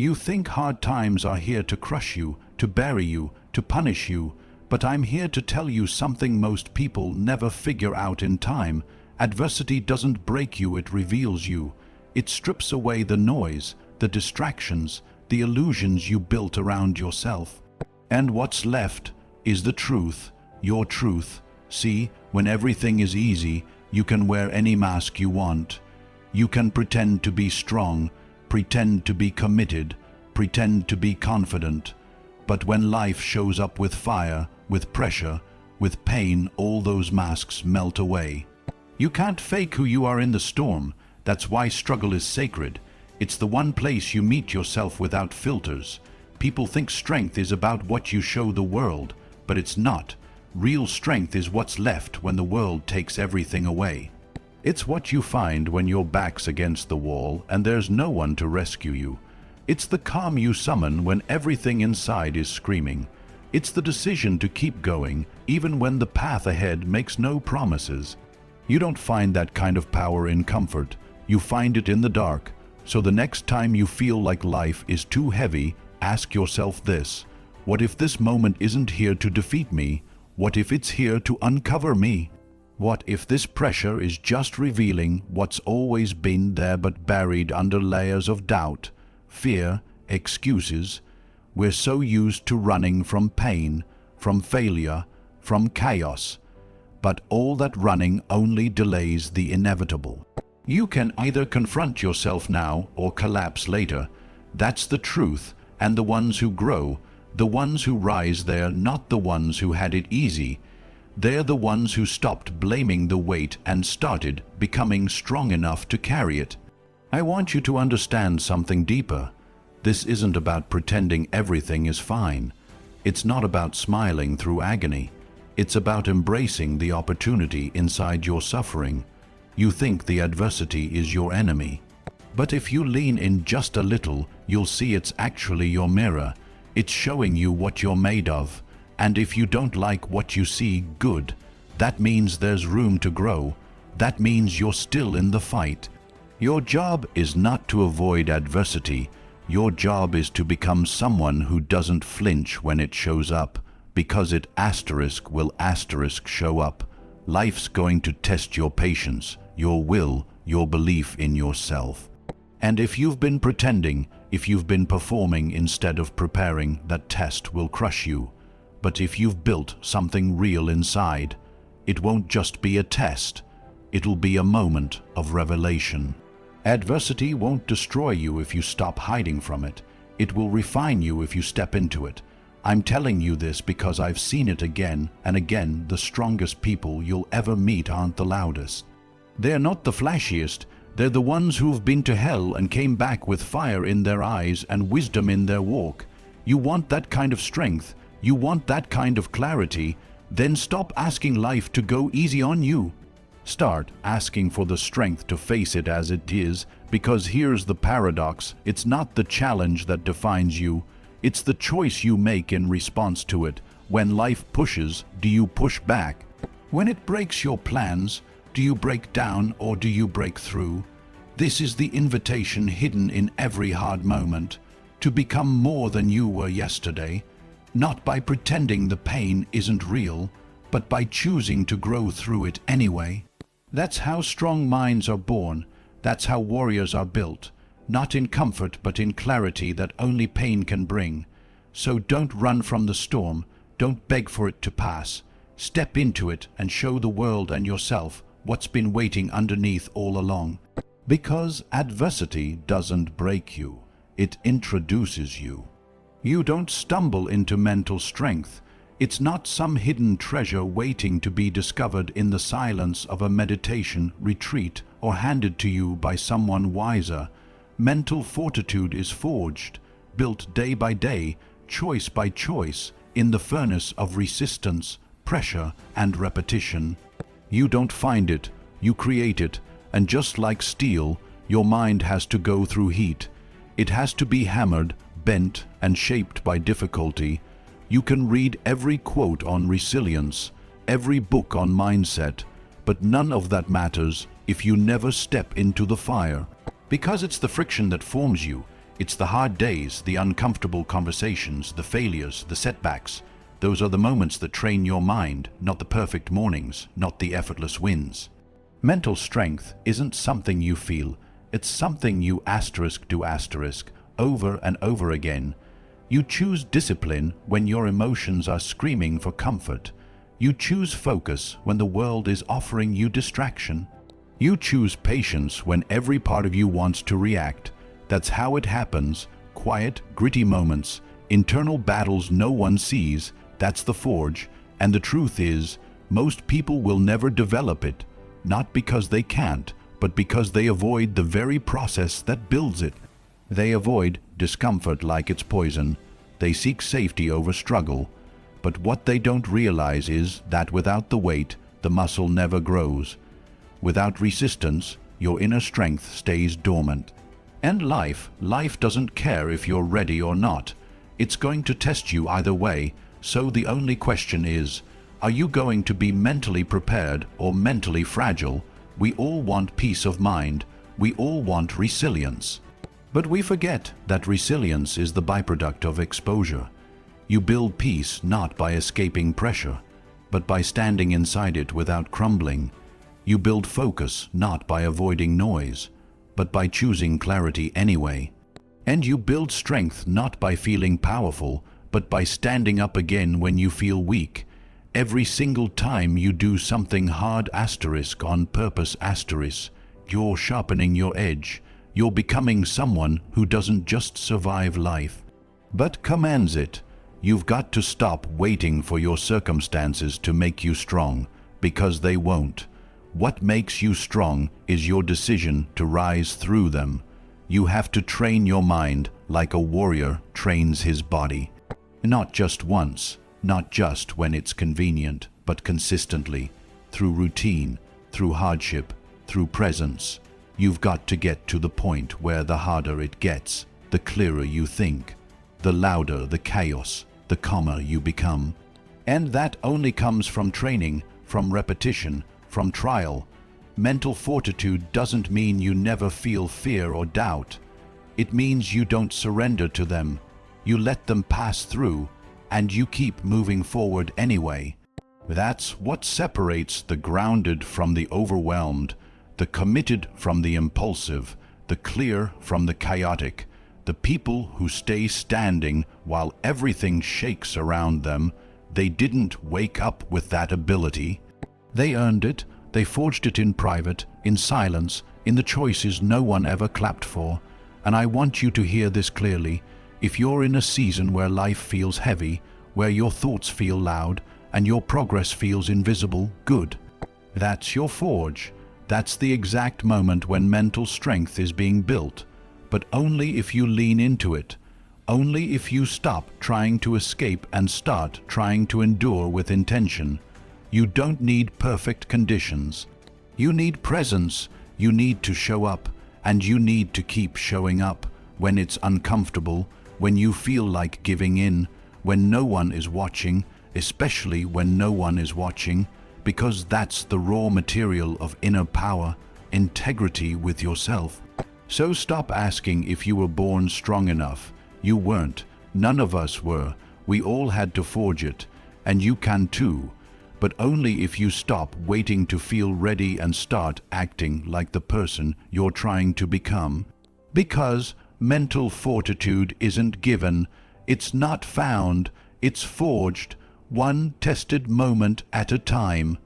You think hard times are here to crush you, to bury you, to punish you, but I'm here to tell you something most people never figure out in time. Adversity doesn't break you, it reveals you. It strips away the noise, the distractions, the illusions you built around yourself. And what's left is the truth, your truth. See, when everything is easy, you can wear any mask you want. You can pretend to be strong, pretend to be committed, pretend to be confident. But when life shows up with fire, with pressure, with pain, all those masks melt away. You can't fake who you are in the storm. That's why struggle is sacred. It's the one place you meet yourself without filters. People think strength is about what you show the world, but it's not. Real strength is what's left when the world takes everything away. It's what you find when your back's against the wall and there's no one to rescue you. It's the calm you summon when everything inside is screaming. It's the decision to keep going even when the path ahead makes no promises. You don't find that kind of power in comfort. You find it in the dark. So the next time you feel like life is too heavy, ask yourself this: what if this moment isn't here to defeat me? What if it's here to uncover me? What if this pressure is just revealing what's always been there but buried under layers of doubt, fear, excuses? We're so used to running from pain, from failure, from chaos. But all that running only delays the inevitable. You can either confront yourself now or collapse later. That's the truth, and the ones who grow, the ones who rise, they're not the ones who had it easy. They're the ones who stopped blaming the weight and started becoming strong enough to carry it. I want you to understand something deeper. This isn't about pretending everything is fine. It's not about smiling through agony. It's about embracing the opportunity inside your suffering. You think the adversity is your enemy. But if you lean in just a little, you'll see it's actually your mirror. It's showing you what you're made of. And if you don't like what you see, good. That means there's room to grow. That means you're still in the fight. Your job is not to avoid adversity. Your job is to become someone who doesn't flinch when it shows up, because it will show up. Life's going to test your patience, your will, your belief in yourself. And if you've been pretending, if you've been performing instead of preparing, that test will crush you. But if you've built something real inside, it won't just be a test, it'll be a moment of revelation. Adversity won't destroy you if you stop hiding from it. It will refine you if you step into it. I'm telling you this because I've seen it again and again. The strongest people you'll ever meet aren't the loudest. They're not the flashiest. They're the ones who've been to hell and came back with fire in their eyes and wisdom in their walk. You want that kind of strength? You want that kind of clarity? Then stop asking life to go easy on you. Start asking for the strength to face it as it is, because here's the paradox: it's not the challenge that defines you, it's the choice you make in response to it. When life pushes, do you push back? When it breaks your plans, do you break down or do you break through? This is the invitation hidden in every hard moment, to become more than you were yesterday, not by pretending the pain isn't real, but by choosing to grow through it anyway. That's how strong minds are born. That's how warriors are built, not in comfort but in clarity that only pain can bring. So don't run from the storm, don't beg for it to pass. Step into it and show the world and yourself what's been waiting underneath all along. Because adversity doesn't break you, it introduces you. You don't stumble into mental strength. It's not some hidden treasure waiting to be discovered in the silence of a meditation retreat or handed to you by someone wiser. Mental fortitude is forged, built day by day, choice by choice, in the furnace of resistance, pressure, and repetition. You don't find it, you create it, and just like steel, your mind has to go through heat. It has to be hammered, bent, and shaped by difficulty. You can read every quote on resilience, every book on mindset, but none of that matters if you never step into the fire. Because it's the friction that forms you. It's the hard days, the uncomfortable conversations, the failures, the setbacks. Those are the moments that train your mind, not the perfect mornings, not the effortless wins. Mental strength isn't something you feel, it's something you do over and over again. You choose discipline when your emotions are screaming for comfort. You choose focus when the world is offering you distraction. You choose patience when every part of you wants to react. That's how it happens. Quiet, gritty moments, internal battles no one sees. That's the forge. And the truth is, most people will never develop it. Not because they can't, but because they avoid the very process that builds it. They avoid discomfort like it's poison. They seek safety over struggle. But what they don't realize is that without the weight, the muscle never grows. Without resistance, your inner strength stays dormant. And life doesn't care if you're ready or not. It's going to test you either way. So the only question is, are you going to be mentally prepared or mentally fragile? We all want peace of mind. We all want resilience. But we forget that resilience is the byproduct of exposure. You build peace not by escaping pressure, but by standing inside it without crumbling. You build focus not by avoiding noise, but by choosing clarity anyway. And you build strength not by feeling powerful, but by standing up again when you feel weak. Every single time you do something hard on purpose you're sharpening your edge. You're becoming someone who doesn't just survive life, but commands it. You've got to stop waiting for your circumstances to make you strong, because they won't. What makes you strong is your decision to rise through them. You have to train your mind like a warrior trains his body. Not just once, not just when it's convenient, but consistently, through routine, through hardship, through presence. You've got to get to the point where the harder it gets, the clearer you think, the louder the chaos, the calmer you become. And that only comes from training, from repetition, from trial. Mental fortitude doesn't mean you never feel fear or doubt. It means you don't surrender to them. You let them pass through, and you keep moving forward anyway. That's what separates the grounded from the overwhelmed, the committed from the impulsive, the clear from the chaotic, the people who stay standing while everything shakes around them. They didn't wake up with that ability. They earned it. They forged it in private, in silence, in the choices no one ever clapped for. And I want you to hear this clearly. If you're in a season where life feels heavy, where your thoughts feel loud, and your progress feels invisible, good. That's your forge. That's the exact moment when mental strength is being built. But only if you lean into it. Only if you stop trying to escape and start trying to endure with intention. You don't need perfect conditions. You need presence. You need to show up. And you need to keep showing up when it's uncomfortable, when you feel like giving in, when no one is watching, especially when no one is watching, because that's the raw material of inner power, integrity with yourself. So stop asking if you were born strong enough. You weren't. None of us were. We all had to forge it. And you can too. But only if you stop waiting to feel ready and start acting like the person you're trying to become. Because mental fortitude isn't given. It's not found. It's forged. One tested moment at a time.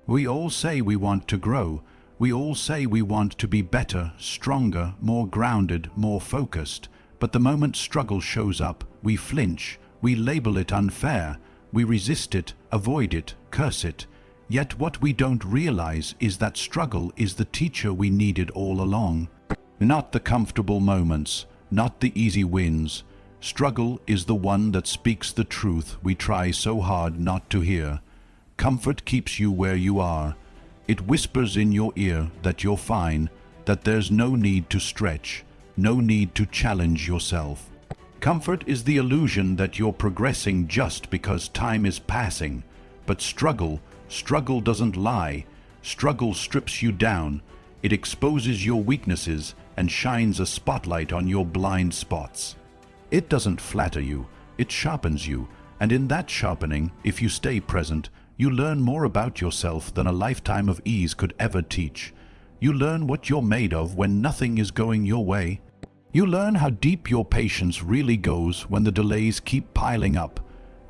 We all say we want to grow. We all say we want to be better, stronger, more grounded, more focused. But the moment struggle shows up, we flinch. We label it unfair. We resist it, avoid it, curse it. Yet what we don't realize is that struggle is the teacher we needed all along. Not the comfortable moments, not the easy wins. Struggle is the one that speaks the truth we try so hard not to hear. Comfort keeps you where you are. It whispers in your ear that you're fine, that there's no need to stretch, no need to challenge yourself. Comfort is the illusion that you're progressing just because time is passing. But struggle doesn't lie. Struggle strips you down. It exposes your weaknesses and shines a spotlight on your blind spots. It doesn't flatter you, it sharpens you, and in that sharpening, if you stay present, you learn more about yourself than a lifetime of ease could ever teach. You learn what you're made of when nothing is going your way. You learn how deep your patience really goes when the delays keep piling up.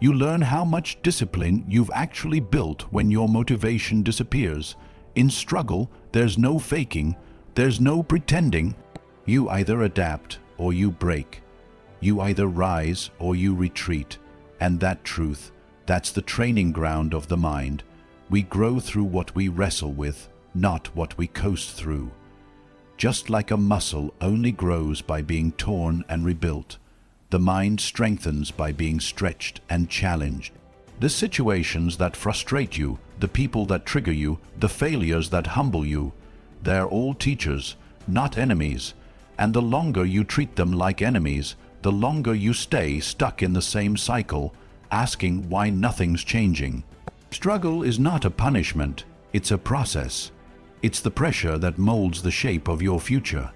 You learn how much discipline you've actually built when your motivation disappears. In struggle, there's no faking, there's no pretending. You either adapt or you break. You either rise or you retreat. And that truth, that's the training ground of the mind. We grow through what we wrestle with, not what we coast through. Just like a muscle only grows by being torn and rebuilt, the mind strengthens by being stretched and challenged. The situations that frustrate you, the people that trigger you, the failures that humble you, they're all teachers, not enemies. And the longer you treat them like enemies, the longer you stay stuck in the same cycle, asking why nothing's changing. Struggle is not a punishment, it's a process. It's the pressure that molds the shape of your future.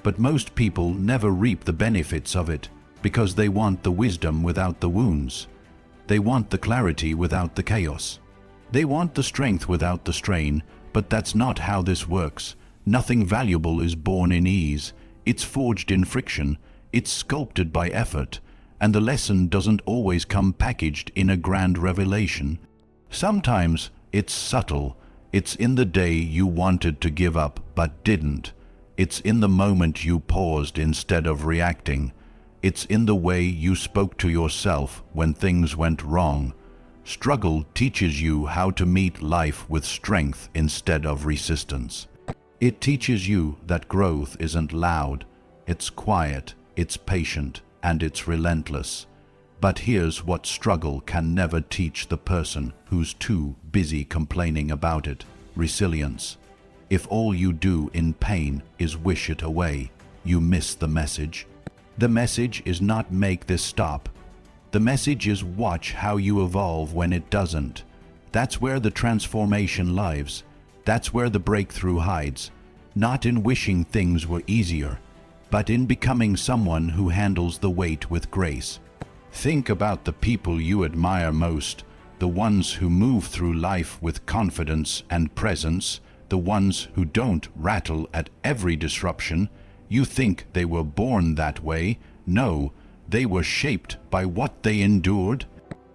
But most people never reap the benefits of it because they want the wisdom without the wounds. They want the clarity without the chaos. They want the strength without the strain, but that's not how this works. Nothing valuable is born in ease. It's forged in friction. It's sculpted by effort. And the lesson doesn't always come packaged in a grand revelation. Sometimes it's subtle. It's in the day you wanted to give up but didn't. It's in the moment you paused instead of reacting. It's in the way you spoke to yourself when things went wrong. Struggle teaches you how to meet life with strength instead of resistance. It teaches you that growth isn't loud. It's quiet, it's patient, and it's relentless. But here's what struggle can never teach the person who's too busy complaining about it: resilience. If all you do in pain is wish it away, you miss the message. The message is not make this stop. The message is watch how you evolve when it doesn't. That's where the transformation lies. That's where the breakthrough hides. Not in wishing things were easier, but in becoming someone who handles the weight with grace. Think about the people you admire most, the ones who move through life with confidence and presence, the ones who don't rattle at every disruption. You think they were born that way. No, they were shaped by what they endured.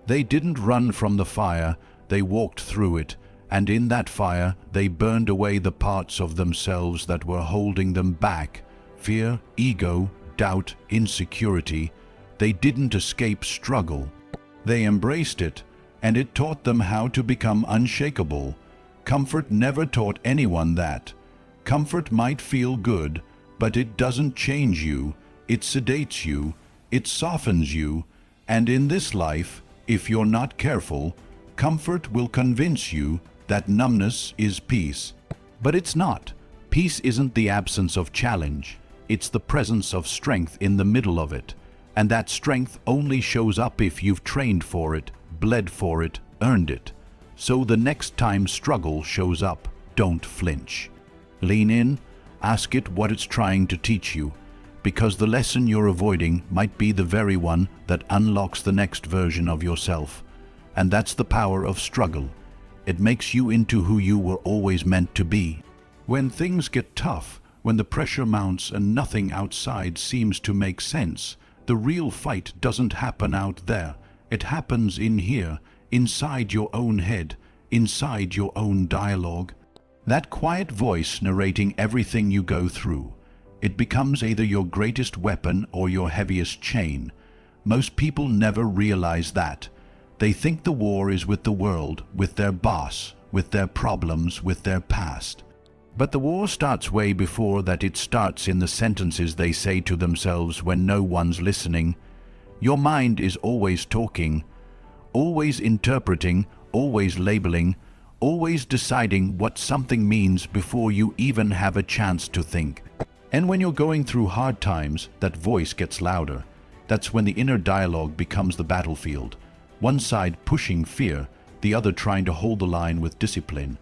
They didn't run from the fire, they walked through it, and in that fire they burned away the parts of themselves that were holding them back. Fear, ego, doubt, insecurity. They didn't escape struggle. They embraced it, and it taught them how to become unshakable. Comfort never taught anyone that. Comfort might feel good, but it doesn't change you. It sedates you. It softens you. And in this life, if you're not careful, comfort will convince you that numbness is peace. But it's not. Peace isn't the absence of challenge. It's the presence of strength in the middle of it. And that strength only shows up if you've trained for it, bled for it, earned it. So the next time struggle shows up, don't flinch. Lean in, ask it what it's trying to teach you, because the lesson you're avoiding might be the very one that unlocks the next version of yourself. And that's the power of struggle. It makes you into who you were always meant to be. When things get tough, when the pressure mounts and nothing outside seems to make sense, the real fight doesn't happen out there. It happens in here, inside your own head, inside your own dialogue. That quiet voice narrating everything you go through. It becomes either your greatest weapon or your heaviest chain. Most people never realize that. They think the war is with the world, with their boss, with their problems, with their past. But the war starts way before that. It starts in the sentences they say to themselves when no one's listening. Your mind is always talking, always interpreting, always labeling, always deciding what something means before you even have a chance to think. And when you're going through hard times, that voice gets louder. That's when the inner dialogue becomes the battlefield. One side pushing fear, the other trying to hold the line with discipline.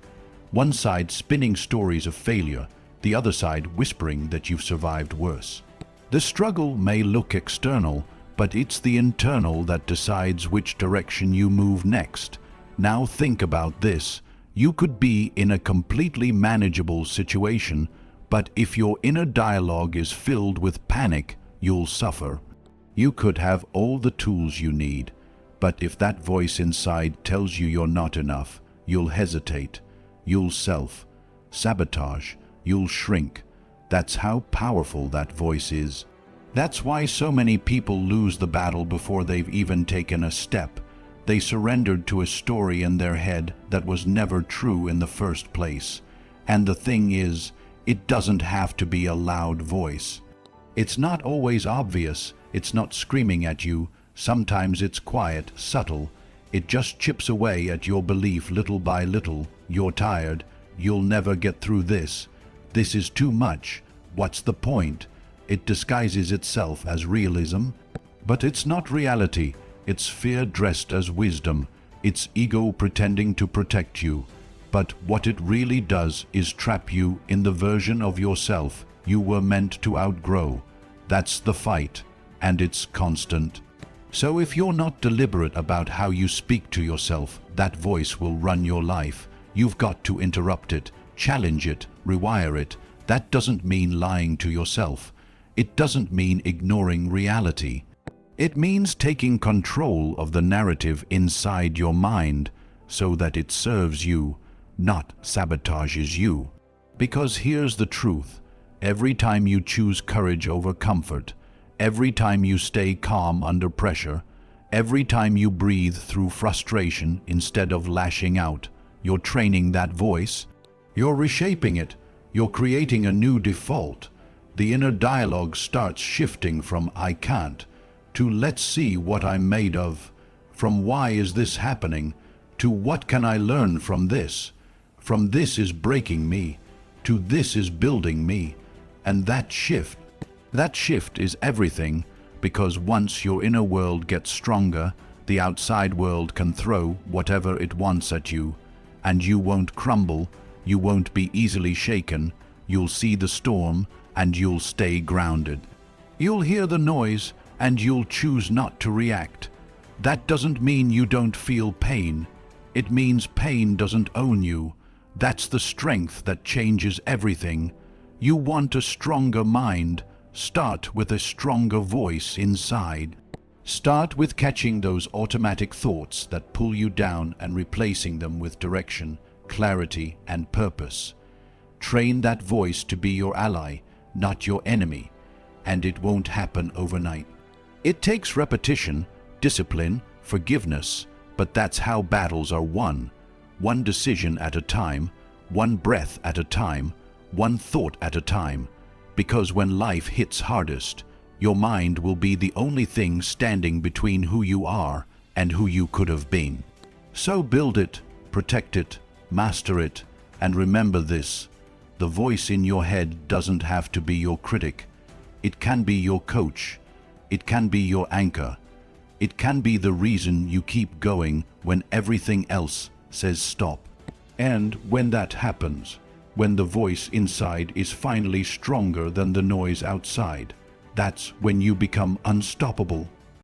One side spinning stories of failure, the other side whispering that you've survived worse. The struggle may look external, but it's the internal that decides which direction you move next. Now think about this. You could be in a completely manageable situation, but if your inner dialogue is filled with panic, you'll suffer. You could have all the tools you need, but if that voice inside tells you you're not enough, you'll hesitate, you'll self-sabotage, you'll shrink. That's how powerful that voice is. That's why so many people lose the battle before they've even taken a step. They surrendered to a story in their head that was never true in the first place. And the thing is, it doesn't have to be a loud voice. It's not always obvious, it's not screaming at you. Sometimes it's quiet, subtle. It just chips away at your belief little by little. You're tired, you'll never get through this. This is too much. What's the point? It disguises itself as realism, but it's not reality. It's fear dressed as wisdom. It's ego pretending to protect you. But what it really does is trap you in the version of yourself you were meant to outgrow. That's the fight, and it's constant. So if you're not deliberate about how you speak to yourself, that voice will run your life. You've got to interrupt it, challenge it, rewire it. That doesn't mean lying to yourself. It doesn't mean ignoring reality. It means taking control of the narrative inside your mind so that it serves you, not sabotages you. Because here's the truth. Every time you choose courage over comfort, every time you stay calm under pressure, every time you breathe through frustration instead of lashing out, you're training that voice. You're reshaping it. You're creating a new default. The inner dialogue starts shifting from "I can't" to "let's see what I'm made of," from "why is this happening" to "what can I learn from this," from "this is breaking me" to "this is building me." And that shift is everything, because once your inner world gets stronger, the outside world can throw whatever it wants at you, and you won't crumble, you won't be easily shaken, you'll see the storm and you'll stay grounded. You'll hear the noise and you'll choose not to react. That doesn't mean you don't feel pain. It means pain doesn't own you. That's the strength that changes everything. You want a stronger mind? Start with a stronger voice inside. Start with catching those automatic thoughts that pull you down and replacing them with direction, clarity, and purpose. Train that voice to be your ally, not your enemy, and it won't happen overnight. It takes repetition, discipline, forgiveness, but that's how battles are won. One decision at a time, one breath at a time, one thought at a time. Because when life hits hardest, your mind will be the only thing standing between who you are and who you could have been. So build it, protect it, master it, and remember this: the voice in your head doesn't have to be your critic. It can be your coach. It can be your anchor. It can be the reason you keep going when everything else says stop. And when that happens, when the voice inside is finally stronger than the noise outside, that's when you become unstoppable.